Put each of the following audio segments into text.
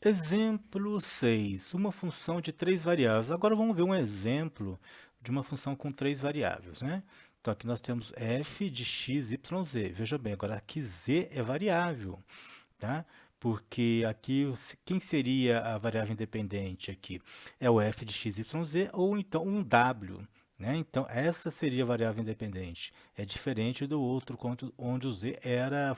Exemplo 6, uma função de três variáveis. Agora vamos ver um exemplo de uma função com três variáveis, né? Então aqui nós temos f de x, y, z. Veja bem, agora aqui z é variável, tá? Porque aqui, quem seria a variável independente aqui? É o f de x, y, z ou então um w, né? Então essa seria a variável independente. É diferente do outro, onde o z era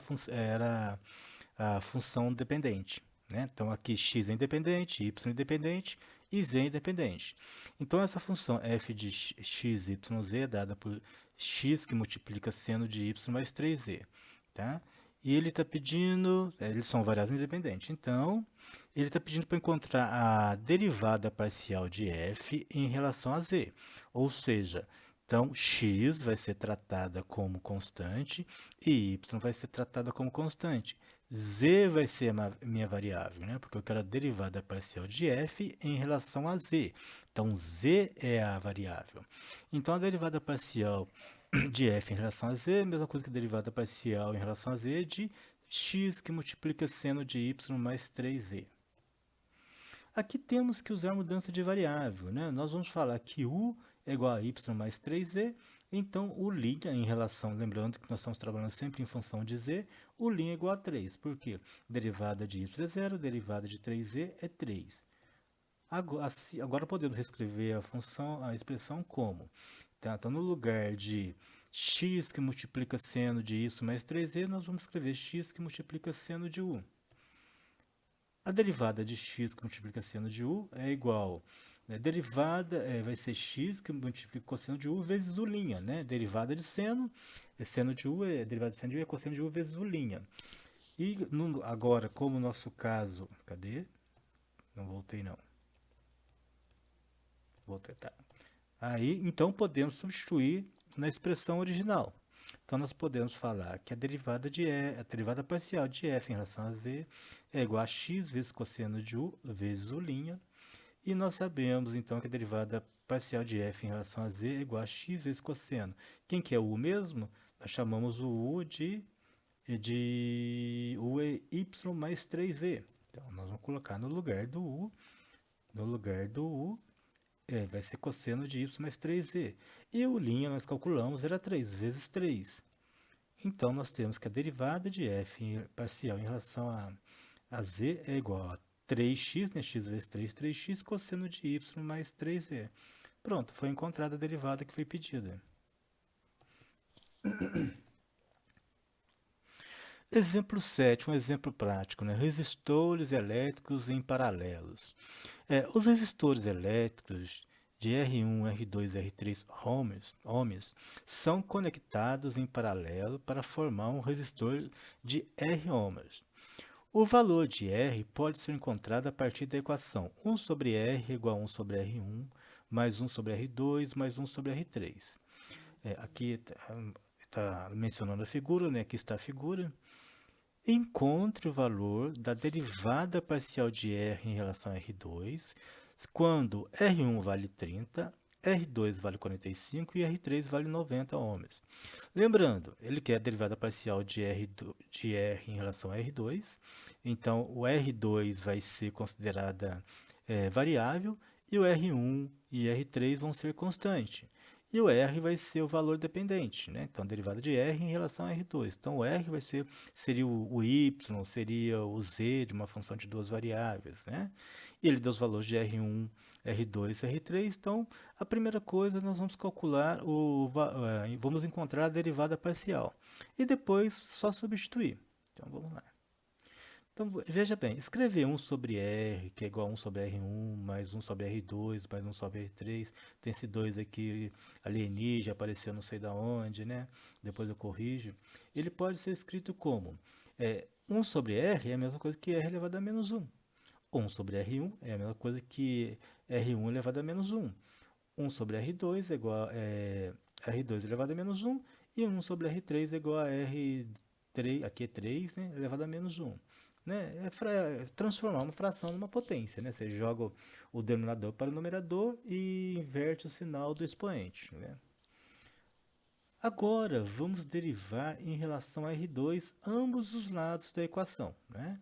a função dependente, né? Então aqui x é independente, y é independente e z é independente. Então essa função f de x, y, z é dada por x que multiplica seno de y mais 3z, tá? E ele está pedindo, eles são variáveis independentes, então ele está pedindo para encontrar a derivada parcial de f em relação a z, ou seja, então x vai ser tratada como constante e y vai ser tratada como constante. Z vai ser a minha variável, né? Porque eu quero a derivada parcial de f em relação a z. Então, z é a variável. Então, a derivada parcial de f em relação a z é a mesma coisa que a derivada parcial em relação a z de x que multiplica seno de y mais 3z. Aqui temos que usar mudança de variável, né? Nós vamos falar que u é igual a y mais 3z, então o linha em relação, lembrando que nós estamos trabalhando sempre em função de z, o linha é igual a 3. Por quê? Derivada de y é 0, derivada de 3z é 3. Agora podemos reescrever a função, a expressão como? Tá? Então, no lugar de x que multiplica seno de y mais 3z, nós vamos escrever x que multiplica seno de u. A derivada de x que multiplica seno de u é igual, né, derivada vai ser x que multiplica cosseno de u vezes u', né? Derivada de seno, seno de u derivada de seno de u é cosseno de u vezes u'. E agora, como no nosso caso, cadê? Não voltei não. Voltei, tá. Aí, então podemos substituir na expressão original. Então nós podemos falar que a derivada parcial de f em relação a z é igual a x vezes cosseno de u vezes u'. E nós sabemos então que a derivada parcial de f em relação a z é igual a x vezes cosseno. Quem que é o u mesmo? Nós chamamos o u de u é y mais 3z. Então nós vamos colocar no lugar do u, vai ser cosseno de y mais 3z. E o linha nós calculamos era 3 vezes 3. Então, nós temos que a derivada de f parcial em relação a z é igual a 3x, né? X vezes 3, 3x, cosseno de y mais 3z. Pronto, foi encontrada a derivada que foi pedida. Exemplo 7, um exemplo prático, né? Resistores elétricos em paralelos. Os resistores elétricos de R1, R2 e R3 ohms são conectados em paralelo para formar um resistor de R ohms. O valor de R pode ser encontrado a partir da equação 1 sobre R igual a 1 sobre R1, mais 1 sobre R2, mais 1 sobre R3. Aqui está mencionando a figura, né? Aqui está a figura. Encontre o valor da derivada parcial de R em relação a R2, quando R1 vale 30, R2 vale 45 e R3 vale 90 ohms. Lembrando, ele quer a derivada parcial de R em relação a R2, então o R2 vai ser considerada variável e o R1 e R3 vão ser constantes. E o R vai ser o valor dependente, né? Então, a derivada de R em relação a R2. Então, o R seria o Y, seria o Z de uma função de duas variáveis, né? E ele deu os valores de R1, R2 e R3. Então, a primeira coisa, nós vamos calcular, vamos encontrar a derivada parcial. E depois, só substituir. Então, vamos lá. Então, veja bem, escrever 1 sobre R, que é igual a 1 sobre R1, mais 1 sobre R2, mais 1 sobre R3, tem esse 2 aqui alienígena, apareceu não sei da onde, né? Depois eu corrijo. Ele pode ser escrito como 1 sobre R é a mesma coisa que R elevado a menos 1. 1 sobre R1 é a mesma coisa que R1 elevado a menos 1. 1 sobre R2 é igual a R2 elevado a menos 1. E 1 sobre R3 é igual a R3, aqui é 3, né? Elevado a menos 1. Né? Transformar uma fração numa potência, né? Você joga o denominador para o numerador e inverte o sinal do expoente, né? Agora, vamos derivar em relação a R2 ambos os lados da equação, né?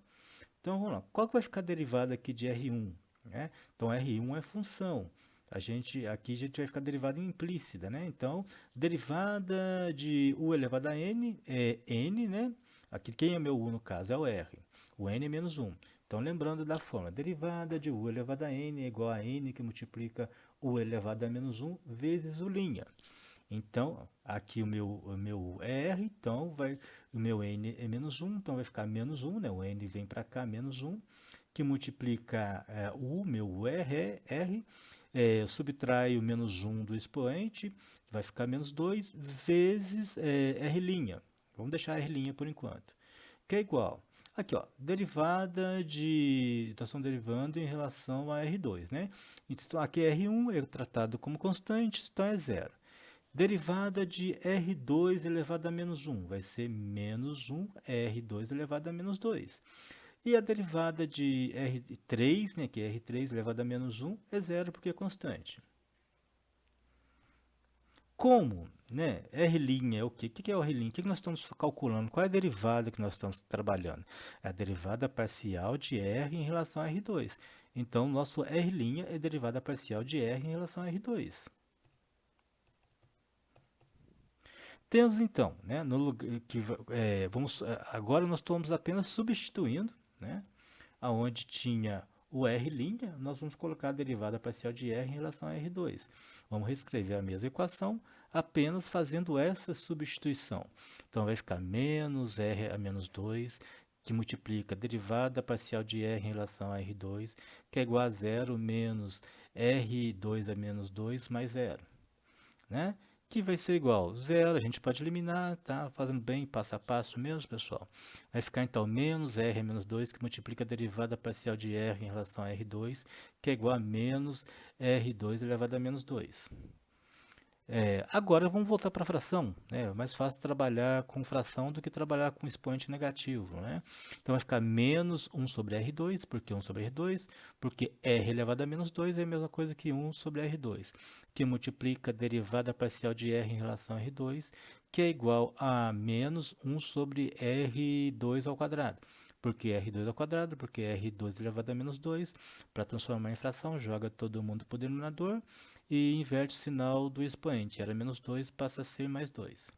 Então, vamos lá. Qual que vai ficar a derivada aqui de R1? Né? Então, R1 é função. Aqui a gente vai ficar derivada implícita, né? Então, derivada de u elevado a n é n, né? Aqui, quem é meu u no caso? É o r. O n é menos 1. Então, lembrando da fórmula, derivada de u elevado a n é igual a n que multiplica u elevado a menos 1 vezes u'. Então, aqui o meu é r, então o meu n é menos 1, então vai ficar menos 1, né? O n vem para cá, menos 1, que multiplica meu u é r, subtrai o menos 1 do expoente, vai ficar menos 2, vezes r'. Vamos deixar r' por enquanto, que é igual. Aqui, ó, derivada de... Nós estamos derivando em relação a R2, né? Então, aqui R1 é tratado como constante, então é zero. Derivada de R2 elevado a menos 1 vai ser menos 1 R2 elevado a menos 2. E a derivada de R3, né, que é R3 elevado a menos 1, é zero porque é constante. Como, né, R' é o quê? O que é o R'? O que nós estamos calculando? Qual é a derivada que nós estamos trabalhando? É a derivada parcial de R em relação a R2. Então, nosso R' é derivada parcial de R em relação a R2. Temos então, né, no lugar que agora nós estamos apenas substituindo, né, aonde tinha o R', nós vamos colocar a derivada parcial de R em relação a R2. Vamos reescrever a mesma equação, apenas fazendo essa substituição. Então vai ficar menos R a menos 2, que multiplica a derivada parcial de R em relação a R2, que é igual a zero menos R2 a menos 2 mais zero, né? Que vai ser igual zero, a gente pode eliminar, tá? Fazendo bem passo a passo mesmo, pessoal. Vai ficar então menos R a menos 2, que multiplica a derivada parcial de R em relação a R2, que é igual a menos R2 elevado a menos 2. Agora vamos voltar para a fração, né? É mais fácil trabalhar com fração do que trabalhar com expoente negativo, né? Então vai ficar menos 1 sobre R2, porque 1 sobre R2, porque R elevado a menos 2 é a mesma coisa que 1 sobre R2, que multiplica a derivada parcial de R em relação a R2, que é igual a menos 1 sobre R2 ao quadrado. Por que R2 ao quadrado? Porque R2 elevado a menos 2. Para transformar em fração, joga todo mundo para o denominador e inverte o sinal do expoente. Era menos 2, passa a ser mais 2.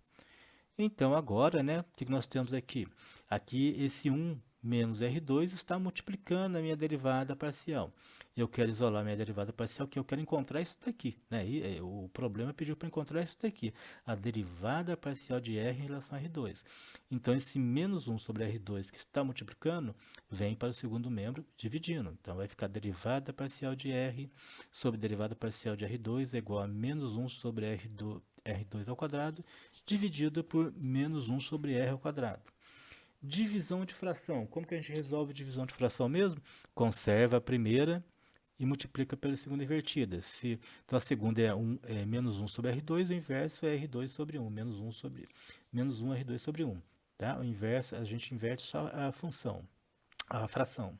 Então, agora, né, o que nós temos aqui? Aqui, esse 1 menos R2 está multiplicando a minha derivada parcial. Eu quero isolar a minha derivada parcial, que eu quero encontrar isso daqui, né? O problema pediu para encontrar isso daqui, a derivada parcial de R em relação a R2. Então, esse menos 1 sobre R2 que está multiplicando, vem para o segundo membro dividindo. Então, vai ficar derivada parcial de R sobre derivada parcial de R2 é igual a menos 1 sobre R2 ao quadrado, dividido por menos 1 sobre R ao quadrado. Divisão de fração. Como que a gente resolve divisão de fração mesmo? Conserva a primeira e multiplica pela segunda invertida. Então a segunda é menos 1 sobre R2, o inverso é R2 sobre 1, menos 1 R2 sobre 1. Tá? O inverso, a gente inverte só a função, a fração.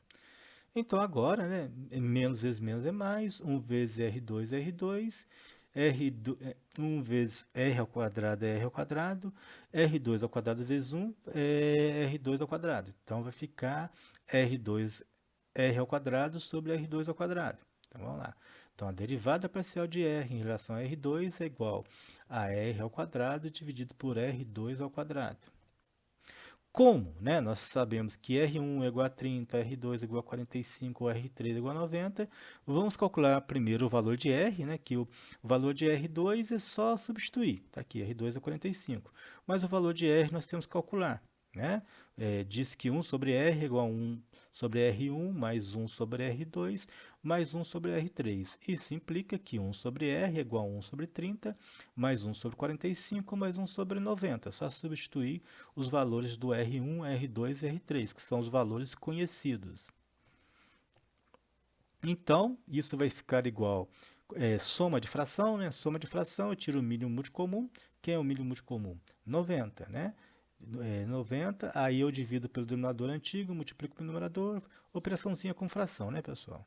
Então agora, né, menos vezes menos é mais, 1 vezes R2 é R2, 1 vezes R ao quadrado é R ao quadrado, R2 ao quadrado vezes 1 é R2 ao quadrado. Então vai ficar R2 R ao quadrado sobre R2 ao quadrado. Então vamos lá. Então a derivada parcial de R em relação a R2 é igual a R ao quadrado dividido por R2 ao quadrado. Como, né? Nós sabemos que R1 é igual a 30, R2 é igual a 45, R3 é igual a 90. Vamos calcular primeiro o valor de R, né? Que o valor de R2 é só substituir. Tá aqui, R2 é 45. Mas o valor de R nós temos que calcular, né? Diz que 1 sobre R é igual a 1 sobre R1 mais 1 sobre R2 mais 1 sobre R3. Isso implica que 1 sobre R é igual a 1 sobre 30 mais 1 sobre 45 mais 1 sobre 90. Só substituir os valores do R1, R2 e R3, que são os valores conhecidos. Então, isso vai ficar igual soma de fração, né? Soma de fração, eu tiro o mínimo múltiplo comum. Quem é o mínimo múltiplo comum? 90, né? 90, aí eu divido pelo denominador antigo, multiplico pelo numerador, operaçãozinha com fração, né, pessoal?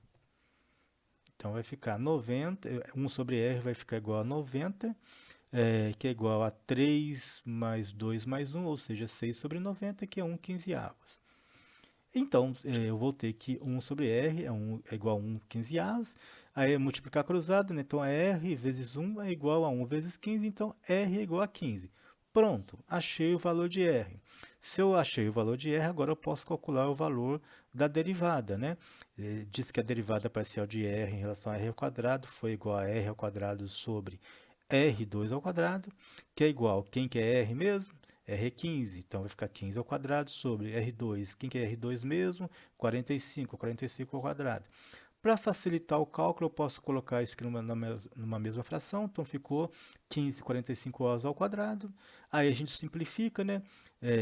Então vai ficar 90, 1 sobre R vai ficar igual a 90, que é igual a 3 mais 2 mais 1, ou seja, 6 sobre 90, que é 1 quinzeavos. Então, eu vou ter que 1 sobre R é igual a 1 15avos, aí é multiplicar cruzado, né? Então, R vezes 1 é igual a 1 vezes 15, então R é igual a 15. Pronto, achei o valor de R. Se eu achei o valor de R, agora eu posso calcular o valor da derivada, né? Diz que a derivada parcial de R em relação a R ao quadrado foi igual a R ao quadrado sobre R2 ao quadrado, que é igual, quem que é R mesmo? R é 15, então vai ficar 15 ao quadrado sobre R2. Quem que é R2 mesmo? 45, 45 ao quadrado. Para facilitar o cálculo, eu posso colocar isso aqui numa mesma fração, então ficou 15 45 ao quadrado. Aí a gente simplifica, né?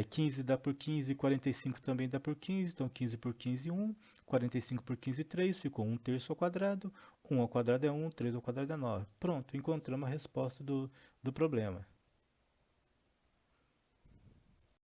15 dá por 15, 45 também dá por 15, então 15 por 15, 1, 45 por 15, 3, ficou 1 terço ao quadrado, 1 ao quadrado é 1, 3 ao quadrado é 9. Pronto, encontramos a resposta do problema.